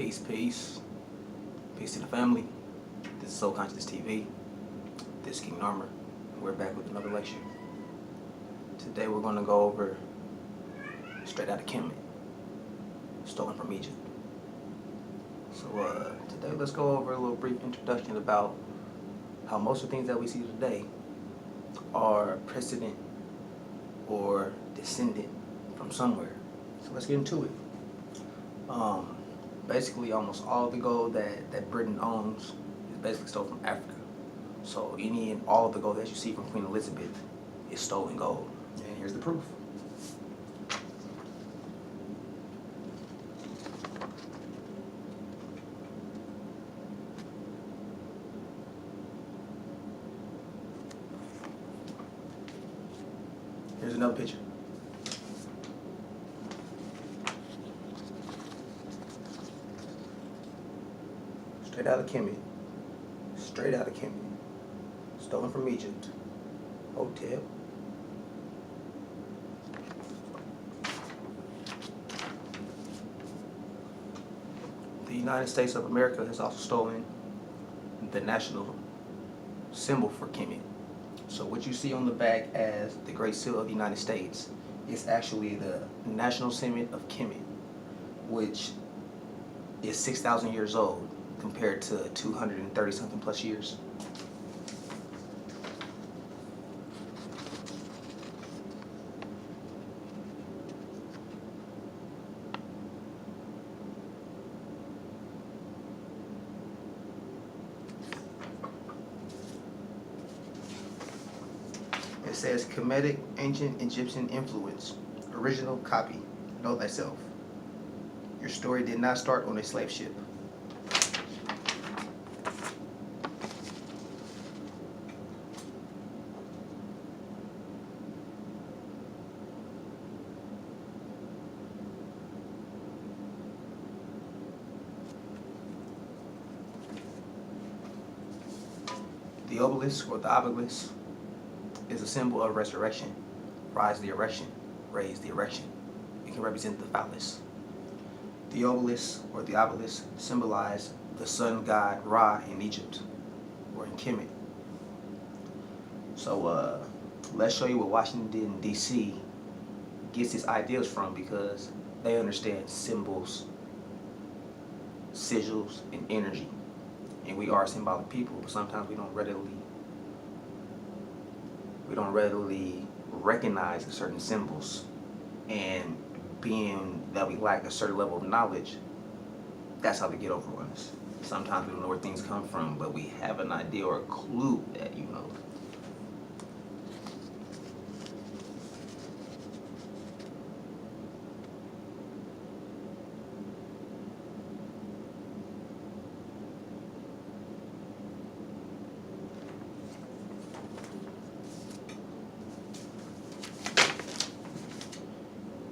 Peace, peace. Peace to the family. This is Soul Conscious TV. This is King Narmer. We're back with another lecture. Today we're going to go over straight out of Kemet, stolen from Egypt. So today let's go over a little brief introduction about how most of the things that we see today are precedent or descendant from somewhere. So let's get into it. Basically almost all of the gold that Britain owns is basically stolen from Africa. So any and all of the gold that you see from Queen Elizabeth is stolen gold. And here's the proof. Here's another picture. Straight out of Kemet. Straight out of Kemet. Stolen from Egypt. Hotel. The United States of America has also stolen the national symbol for Kemet. So what you see on the back as the Great Seal of the United States is actually the national symbol of Kemet, which is 6,000 years old compared to 230 something plus years. It says Kemetic ancient Egyptian influence, original copy, know thyself. Your story did not start on a slave ship. The obelisk or the obelisk is a symbol of resurrection. Rise the erection, raise the erection. It can represent the phallus. The obelisk or the obelisk symbolize the sun god Ra in Egypt or in Kemet. So let's show you what Washington D.C. gets its ideas from, because they understand symbols, sigils, and energy. And we are symbolic people, but sometimes we don't readily recognize certain symbols. And being that we lack a certain level of knowledge, that's how they get over on us. Sometimes we don't know where things come from, but we have an idea or a clue that you know.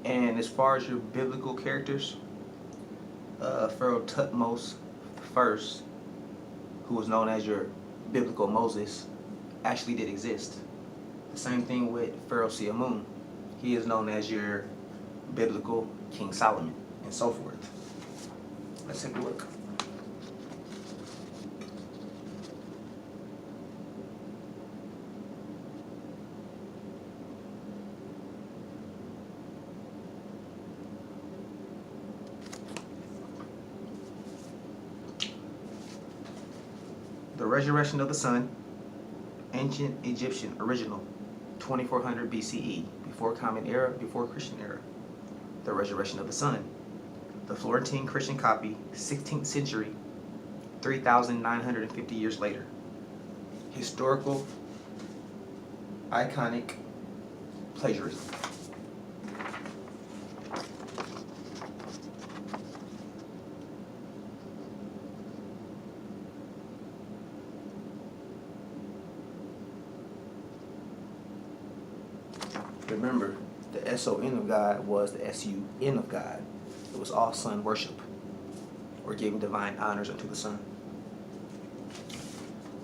And as far as your biblical characters, Pharaoh Tutmos I, who was known as your biblical Moses, actually did exist. The same thing with Pharaoh Siamun. He is known as your biblical King Solomon, and so forth. Let's take a look. The resurrection of the sun, ancient Egyptian, original, 2400 BCE, before Common Era, before Christian Era. The resurrection of the sun, the Florentine Christian copy, 16th century, 3,950 years later. Historical, iconic plagiarism. Remember, the S-O-N of God was the S-U-N of God. It was all sun worship, or giving divine honors unto the sun.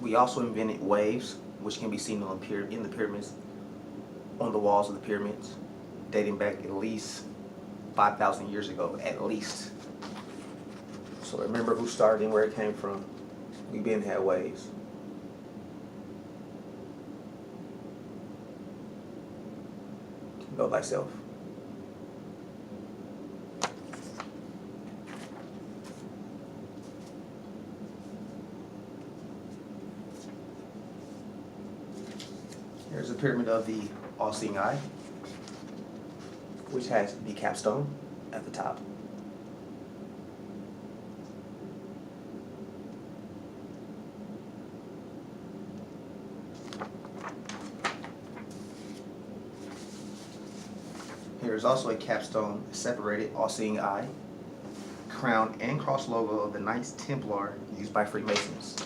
We also invented waves, which can be seen in the pyramids, on the walls of the pyramids, dating back at least 5,000 years ago, at least. So So remember who started and where it came from. We been had ways. Know thyself. Here's a pyramid of the all-seeing eye, which has the capstone at the top. Here's also a capstone separated all-seeing eye, crown and cross logo of the Knights Templar used by Freemasons.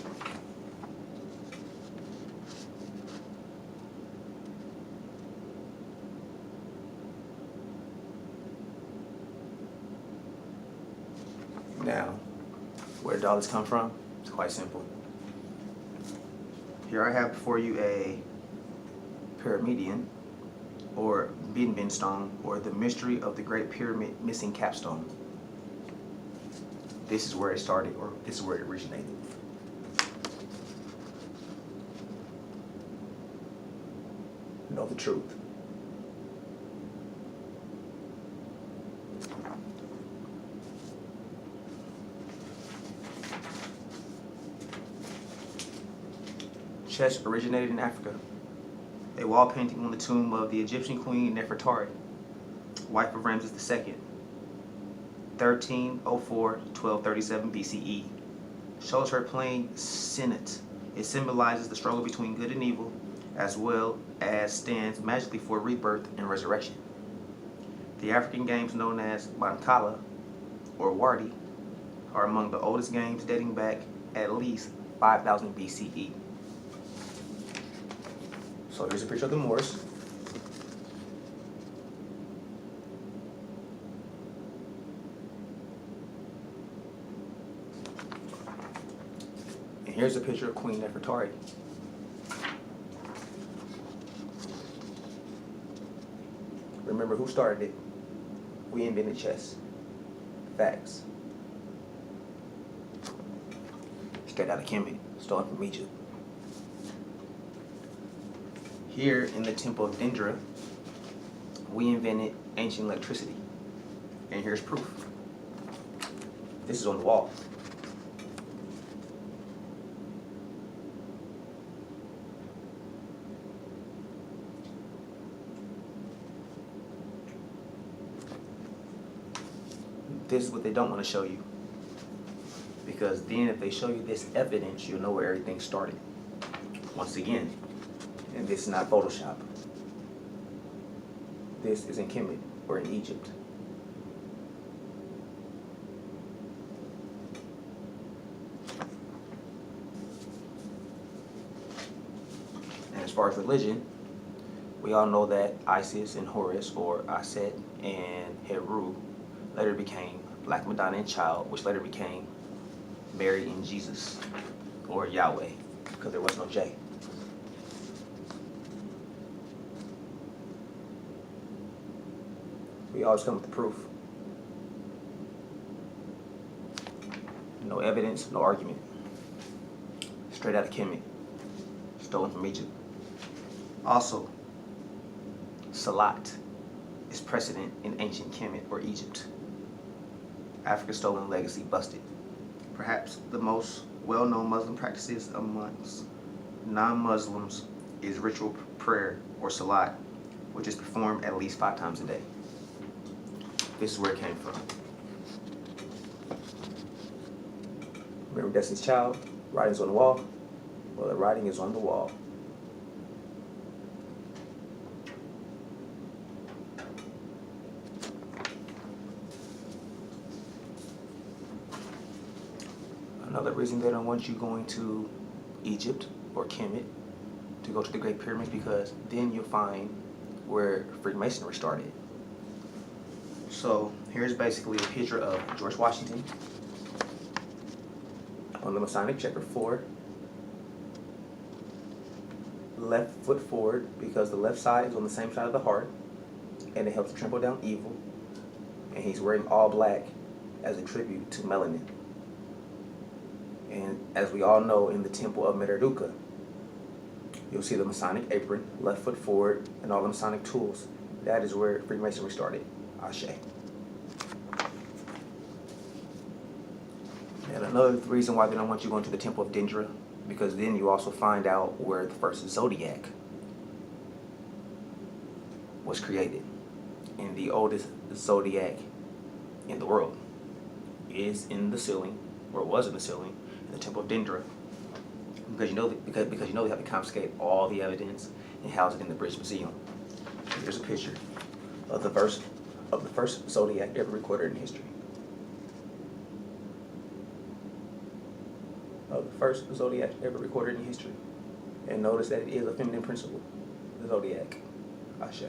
Now, where did all this come from? It's quite simple. Here I have before you a pyramidion, or Bin stone, or the mystery of the Great Pyramid missing capstone. This is where it started, or this is where it originated. Know the truth. Chess originated in Africa. A wall painting on the tomb of the Egyptian queen Nefertari, wife of Ramses II, 1304 to 1237 BCE, shows her playing Senet. It symbolizes the struggle between good and evil, as well as stands magically for rebirth and resurrection. The African games known as Mancala or Wardi are among the oldest games, dating back at least 5000 BCE. So here's a picture of the Moors. And here's a picture of Queen Nefertari. Remember who started it? We invented chess. Facts. Straight out of Kemet, stolen from Egypt. Here in the Temple of Indra, we invented ancient electricity. And here's proof. This is on the wall. This is what they don't want to show you. Because then if they show you this evidence, you'll know where everything started. Once again, and this is not Photoshop. This is in Kemet, or in Egypt. And as far as religion, we all know that Isis and Horus, or Aset and Heru, later became Black Madonna and Child, which later became Mary and Jesus, or Yahweh, because there was no J. We always come with the proof. No evidence, no argument. Straight out of Kemet. Stolen from Egypt. Also, Salat is precedent in ancient Kemet or Egypt. Africa's stolen legacy busted. Perhaps the most well-known Muslim practices amongst non-Muslims is ritual prayer, or Salat, which is performed at least 5 times a day. This is where it came from. Remember Destiny's Child? Writing's on the wall? Well, the writing is on the wall. Another reason they don't want you going to Egypt or Kemet to go to the Great Pyramids, because then you'll find where Freemasonry started. So here's basically a picture of George Washington on the Masonic checkered floor. Left foot forward, because the left side is on the same side of the heart, and it helps trample down evil. And he's wearing all black as a tribute to melanin. And as we all know, in the Temple of Merdeka, you'll see the Masonic apron, left foot forward, and all the Masonic tools. That is where Freemasonry started. Ashe. And another reason why they don't want you going to the Temple of Dendra, because then you also find out where the first zodiac was created. And the oldest zodiac in the world is in the ceiling, or was in the ceiling, in the Temple of Dendra. Because you know they have to confiscate all the evidence and house it in the British Museum. Here's a picture of the first zodiac ever recorded in history. Of the first zodiac ever recorded in history. And notice that it is a feminine principle, the zodiac. Ashe.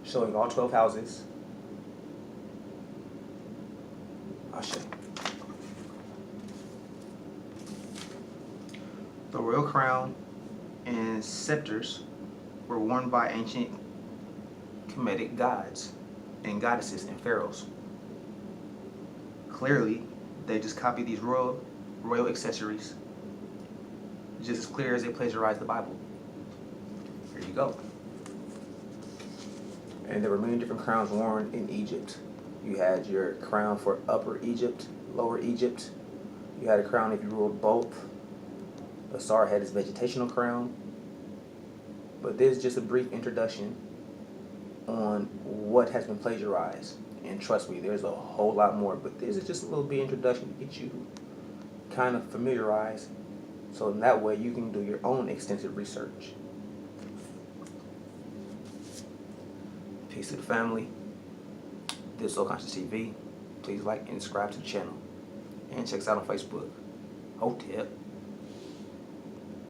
Showing all 12 houses. Ashe. The royal crown and scepters were worn by ancient Kemetic gods and goddesses and pharaohs. Clearly, they just copied these royal accessories, just as clear as they plagiarized the Bible. Here you go. And there were many different crowns worn in Egypt. You had your crown for Upper Egypt, Lower Egypt. You had a crown if you ruled both. Asar had his vegetational crown. But this is just a brief introduction on what has been plagiarized. And trust me, there's a whole lot more. But this is just a little bit introduction to get you kind of familiarized. So in that way you can do your own extensive research. Peace to the family. This is Soul Conscious TV. Please like and subscribe to the channel. And check us out on Facebook. Hotep.